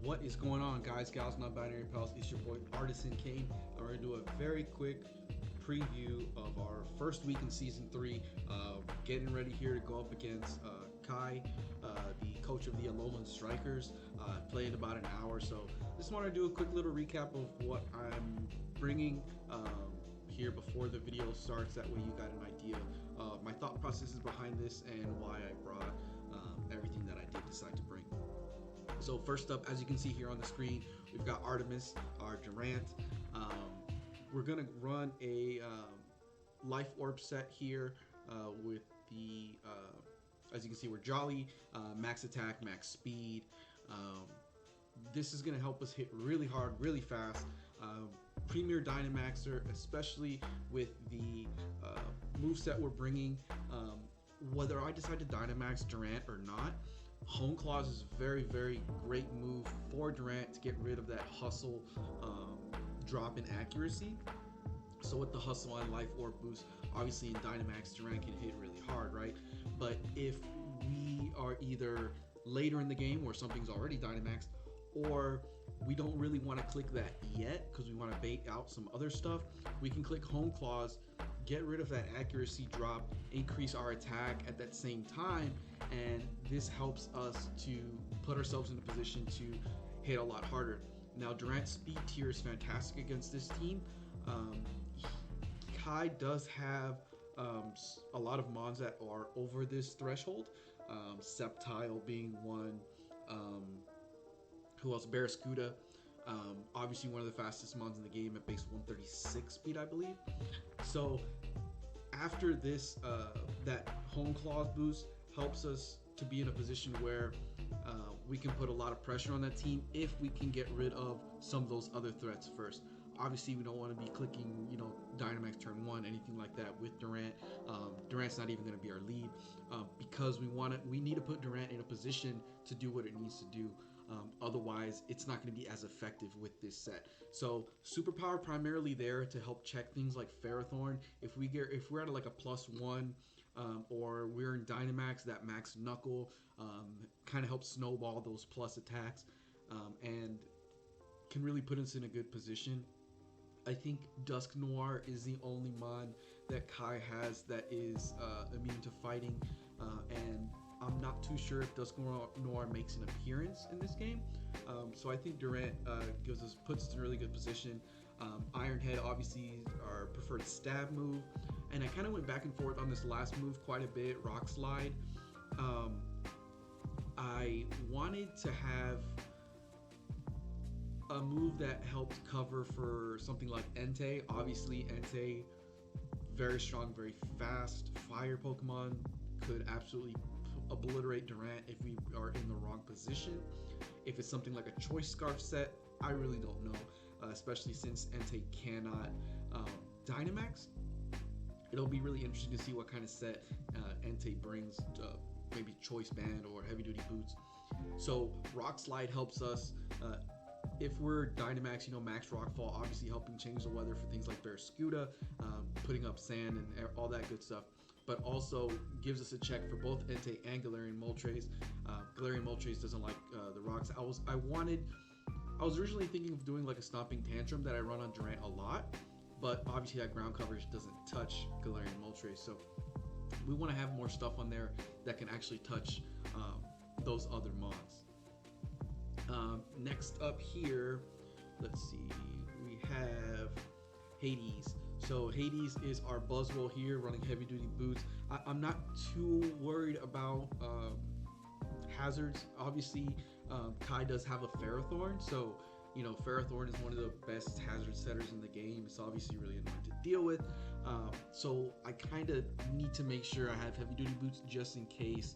What is going on, guys, gals, non-binary pals? It's your boy Artisan Kane, and we're gonna do a very quick preview of our first week in season 3. Getting ready here to go up against Kai, the coach of the Alolan Strikers. Play in about an hour, so just want to do a quick little recap of what I'm bringing here before the video starts. That way, you got an idea of my thought processes behind this and why I brought everything that I did decide to bring. So first up, as you can see here on the screen, we've got Artemis, our Durant. We're gonna run a life orb set here with the, as you can see, we're Jolly, max attack, max speed. This is gonna help us hit really hard, really fast. Premier Dynamaxer, especially with the move set we're bringing. Whether I decide to Dynamax Durant or not, Hone Claws is a very, very great move for Durant to get rid of that hustle drop in accuracy. So with the hustle on life orb boost, obviously in Dynamax, Durant can hit really hard, right? But if we are either later in the game where something's already Dynamaxed, or we don't really want to click that yet because we want to bait out some other stuff, we can click Hone Claws, get rid of that accuracy drop, increase our attack at that same time, and this helps us to put ourselves in a position to hit a lot harder. Now, Durant's speed tier is fantastic against this team. Kai does have a lot of mons that are over this threshold, Sceptile being one. Who else? Barraskewda. Obviously one of the fastest mons in the game at base 136 speed, I believe. So after this, that Hone Claws boost helps us to be in a position where we can put a lot of pressure on that team if we can get rid of some of those other threats first. Obviously, we don't want to be clicking, Dynamax turn 1, anything like that with Durant. Durant's not even going to be our lead because we need to put Durant in a position to do what it needs to do. Otherwise, it's not going to be as effective with this set. So superpower primarily there to help check things like Ferrothorn. If we're at like a +1, or we're in Dynamax, that max knuckle kind of helps snowball those plus attacks and can really put us in a good position. I think Dusk Noir is the only mod that Kai has that is immune to fighting, and I'm not too sure if Dusk Noir makes an appearance in this game. So I think Durant puts us in a really good position. Iron Head, obviously, our preferred stab move, and I kind of went back and forth on this last move quite a bit. Rock Slide. I wanted to have a move that helped cover for something like Entei. Obviously, Entei, very strong, very fast fire Pokemon, could absolutely obliterate Durant if we are in the wrong position. If it's something like a Choice Scarf set, I really don't know, especially since Entei cannot Dynamax. It'll be really interesting to see what kind of set Entei brings, maybe Choice Band or Heavy Duty Boots. So Rock Slide helps us if we're Dynamax, Max Rockfall, obviously helping change the weather for things like Barraskewda, putting up sand and all that good stuff. But also gives us a check for both Entei and Galarian Moltres. Galarian Moltres doesn't like the rocks. I was originally thinking of doing like a Stomping Tantrum that I run on Durant a lot, but obviously that ground coverage doesn't touch Galarian Moltres. So we want to have more stuff on there that can actually touch those other mons. Next up here, let's see, we have Hades. So Hades is our Buzzwole here, running heavy duty boots. I'm not too worried about hazards. Obviously, Kai does have a Ferrothorn, so Ferrothorn is one of the best hazard setters in the game. It's obviously really annoying to deal with. So I kind of need to make sure I have heavy duty boots just in case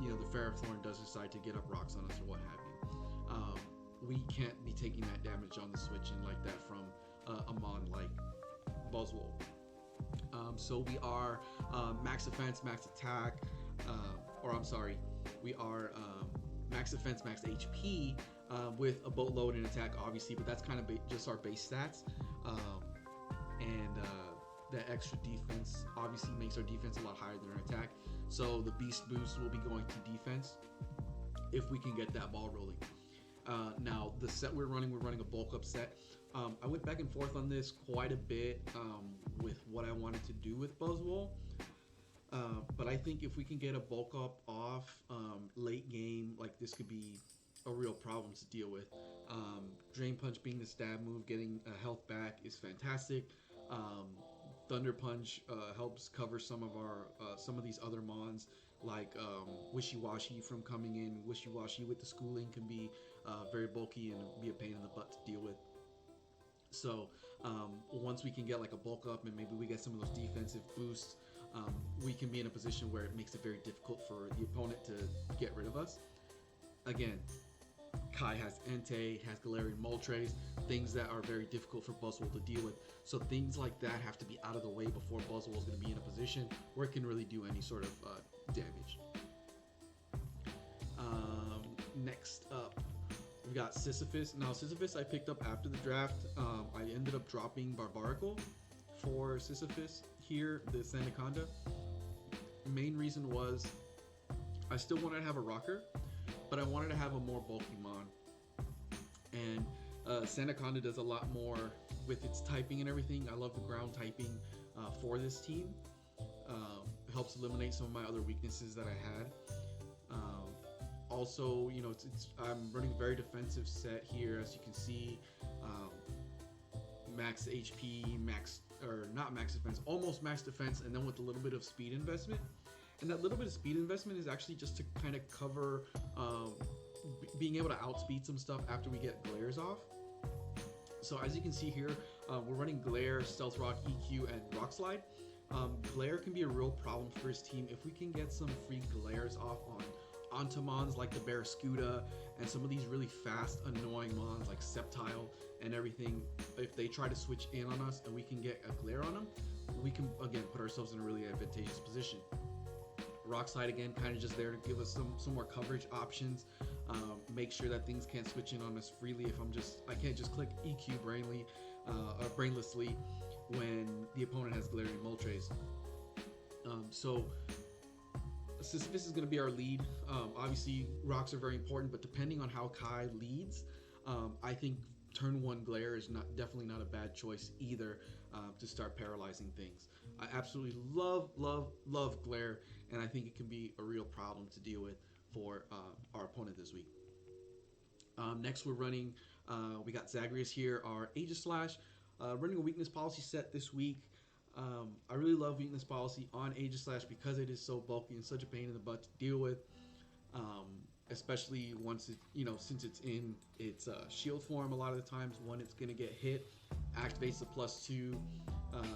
the Ferrothorn does decide to get up rocks on us or what have you. We can't be taking that damage on the switch in like that from a mon like Buzzwole. So we are max defense, max attack, we are max defense, max HP with a boatload in attack, obviously, but that's kind of just our base stats. And that extra defense obviously makes our defense a lot higher than our attack. So the beast boost will be going to defense if we can get that ball rolling. Now the set we're running a bulk up set. I went back and forth on this quite a bit with what I wanted to do with Buzzwole. But I think if we can get a bulk up off late game, like this could be a real problem to deal with. Drain Punch being the stab move, getting health back is fantastic. Um, Thunder Punch helps cover some of these other mons like Wishy Washy from coming in. Wishy Washy with the schooling can be very bulky and be a pain in the butt to deal with. So once we can get like a bulk up and maybe we get some of those defensive boosts, we can be in a position where it makes it very difficult for the opponent to get rid of us. Again, Kai has Entei, has Galarian Moltres, things that are very difficult for Buzzwole to deal with. So things like that have to be out of the way before Buzzwole is going to be in a position where it can really do any sort of damage. Next up, we got Sisyphus. Now Sisyphus I picked up after the draft. I ended up dropping Barbaracle for Sisyphus here, the Sandaconda. Main reason was I still wanted to have a rocker, but I wanted to have a more bulky mon. And Sandaconda does a lot more with its typing and everything. I love the ground typing for this team. Helps eliminate some of my other weaknesses that I had. Also, you know, I'm running a very defensive set here, as you can see. Max HP, not max defense, almost max defense, and then with a little bit of speed investment. And that little bit of speed investment is actually just to kind of cover being able to outspeed some stuff after we get glares off. So as you can see here, we're running Glare, Stealth Rock, EQ, and Rock Slide. Glare can be a real problem for his team. If we can get some free glares off on Ontomons like the Barraskewda and some of these really fast, annoying mons like Sceptile and everything, if they try to switch in on us and we can get a glare on them, we can again put ourselves in a really advantageous position. Rock Slide again, kind of just there to give us some more coverage options. Make sure that things can't switch in on us freely. If I can't just click EQ brainlessly when the opponent has Galarian Moltres. So Sisyphus is going to be our lead. Obviously, rocks are very important, but depending on how Kai leads, I think turn 1 Glare is definitely not a bad choice either to start paralyzing things. I absolutely love Glare, and I think it can be a real problem to deal with for our opponent this week. Next, we're running, we got Zagreus here, our Aegislash, running a weakness policy set this week. I really love weakness policy on Aegislash because it is so bulky and such a pain in the butt to deal with, especially once since it's in its shield form. A lot of the times when it's going to get hit, activates the +2,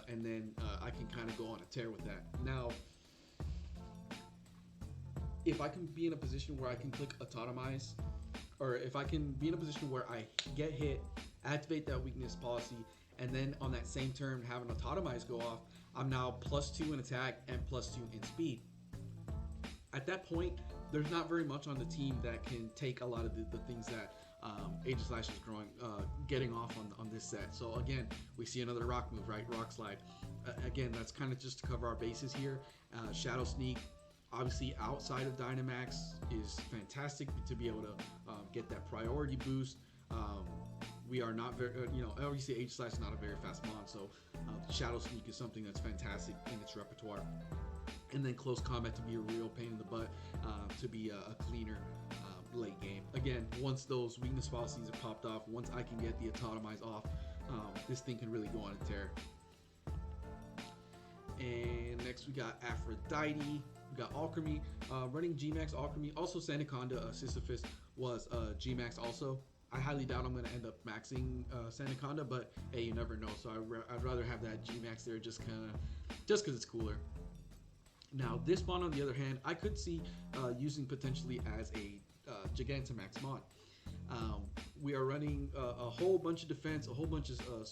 and then I can kind of go on a tear with that. Now, if I can be in a position where I can click Autotomize, or if I can be in a position where I get hit, activate that weakness policy, and then on that same turn have an Autotomize go off, I'm now +2 in attack and +2 in speed. At that point, there's not very much on the team that can take a lot of the things that Aegislash is getting off on this set. So again, we see another rock move, right? Rock Slide. Again, that's kind of just to cover our bases here. Shadow Sneak, obviously outside of Dynamax, is fantastic to be able to get that priority boost. We are not very, obviously Aegislash is not a very fast mon, so Shadow Sneak is something that's fantastic in its repertoire. And then Close Combat to be a real pain in the butt, to be a cleaner late game. Again, once those weakness policies are popped off, once I can get the Autotomize off, this thing can really go on a tear. And next we got Aphrodite, we got Alchemy, running Gmax Alchemy, also Sandaconda. Sisyphus was Gmax also. I highly doubt I'm going to end up maxing Sandaconda, but hey, you never know. So I'd rather have that Gmax there just because it's cooler. Now, this mon, on the other hand, I could see using potentially as a Gigantamax mon. We are running a whole bunch of defense, a whole bunch of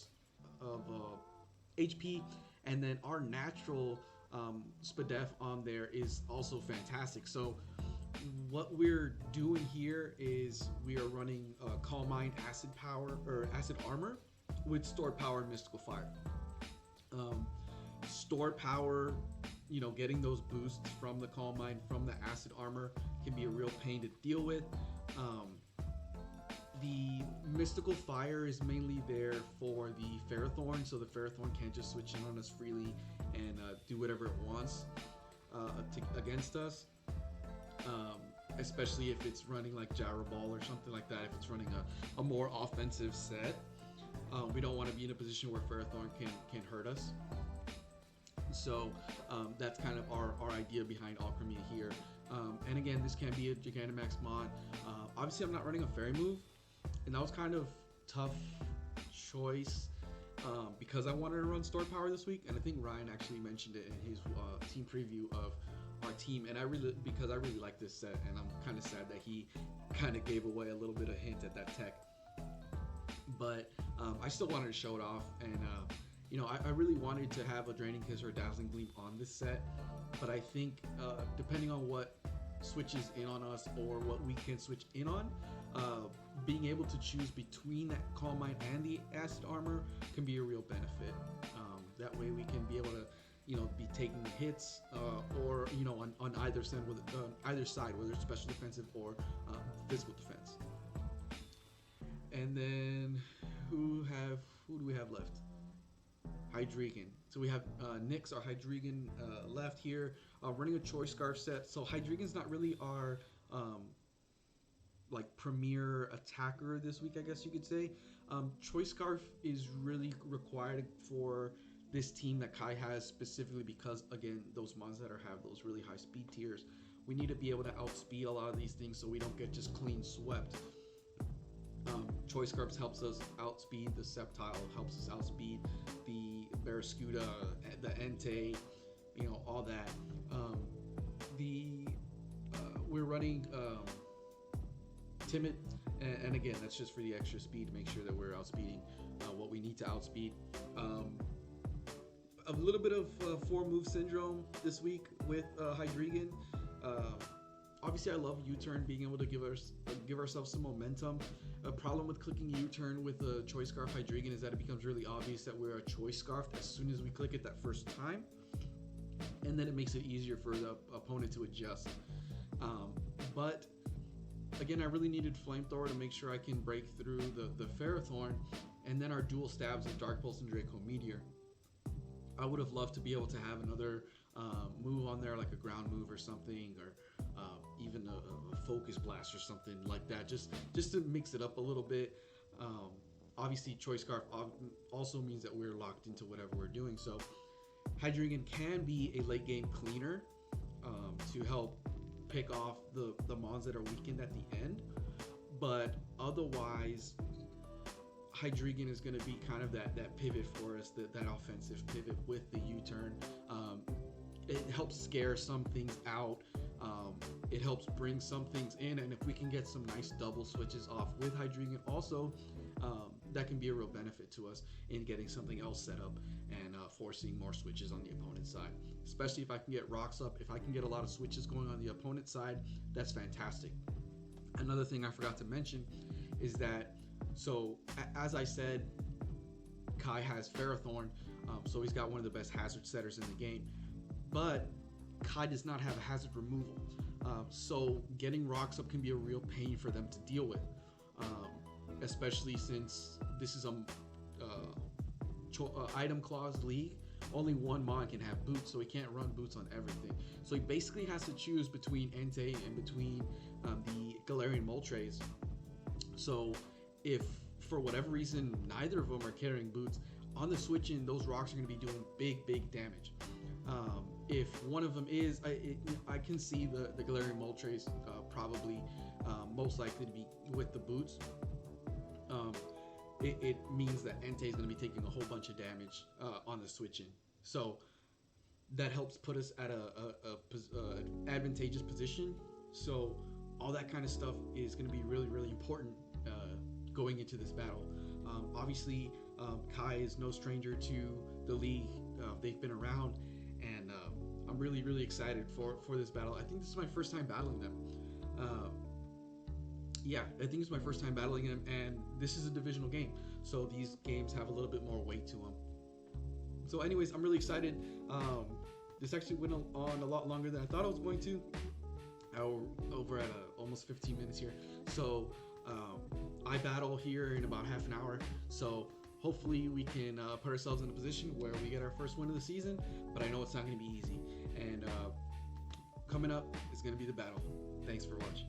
HP, and then our natural Spadef on there is also fantastic. So what we're doing here is we are running Calm Mind Acid Power or Acid Armor with Stored Power and Mystical Fire. Stored Power, getting those boosts from the Calm Mind, from the Acid Armor, can be a real pain to deal with. Mystical Fire is mainly there for the Ferrothorn, so the Ferrothorn can't just switch in on us freely and do whatever it wants against us. Especially if it's running like Gyro Ball or something like that, if it's running a more offensive set. We don't want to be in a position where Ferrothorn can hurt us. So that's kind of our idea behind Alchemy here. And again, this can be a Gigantamax mod. Obviously, I'm not running a Fairy move, and that was kind of tough choice because I wanted to run Story Power this week, and I think Ryan actually mentioned it in his team preview of our team, and I really like this set, and I'm kind of sad that he kind of gave away a little bit of hint at that tech. But I still wanted to show it off, and I really wanted to have a Draining Kiss or a Dazzling Gleam on this set, but I think depending on what switches in on us or what we can switch in on, being able to choose between that Calm Mind and the Acid Armor can be a real benefit. That way we can be able to be taking hits or on either side, whether it's special defensive or physical defense. And then who do we have left? Hydreigon. So we have Nyx, our Hydreigon left here, running a Choice Scarf set. So Hydreigon's not really our like premier attacker this week, I guess you could say. Choice Scarf is really required for this team that Kai has, specifically because, again, those mons that have those really high speed tiers, we need to be able to outspeed a lot of these things so we don't get just clean swept. Choice Scarf helps us outspeed the Sceptile, helps us outspeed the Barraskewda, the Entei, all that. We're running Timid, and again, that's just for the extra speed to make sure that we're outspeeding what we need to outspeed. A little bit of 4-move syndrome this week with Hydreigon. Obviously, I love U-turn, being able to give ourselves some momentum. A problem with clicking U-turn with a Choice Scarf Hydreigon is that it becomes really obvious that we're a Choice Scarf as soon as we click it that first time, and then it makes it easier for the opponent to adjust. But again, I really needed Flamethrower to make sure I can break through the Ferrothorn, and then our dual stabs of Dark Pulse and Draco Meteor. I would have loved to be able to have another move on there, like a ground move or something, or even a Focus Blast or something like that, just to mix it up a little bit. Obviously, Choice Scarf also means that we're locked into whatever we're doing. So Hydreigon can be a late game cleaner to help pick off the mons that are weakened at the end, but otherwise Hydreigon is going to be kind of that pivot for us, that offensive pivot with the U-turn. It helps scare some things out. It helps bring some things in, and if we can get some nice double switches off with Hydreigon also, that can be a real benefit to us in getting something else set up and forcing more switches on the opponent's side. Especially if I can get rocks up, if I can get a lot of switches going on the opponent's side, that's fantastic. Another thing I forgot to mention is that, so as I said, Kai has Ferrothorn, so he's got one of the best hazard setters in the game, but Kai does not have a hazard removal, so getting rocks up can be a real pain for them to deal with, especially since this is a item clause league. Only one mon can have boots, so he can't run boots on everything. So he basically has to choose between Entei and between the Galarian Moltres. So if for whatever reason neither of them are carrying boots, on the switch in, those rocks are going to be doing big damage. If one of them is, I can see the Galarian Moltres probably most likely to be with the boots. It means that Entei is going to be taking a whole bunch of damage on the switch in. So that helps put us at a advantageous position. So all that kind of stuff is going to be really important going into this battle. Obviously, Kai is no stranger to the league. They've been around, and I'm really excited for this battle. I think this is my first time battling them. Yeah, I think it's my first time battling them, and this is a divisional game, so these games have a little bit more weight to them. So anyways, I'm really excited. This actually went on a lot longer than I thought it was going to. We're over at almost 15 minutes here. So I battle here in about half an hour, so hopefully we can put ourselves in a position where we get our first win of the season. But I know it's not going to be easy. And coming up is going to be the battle. Thanks for watching.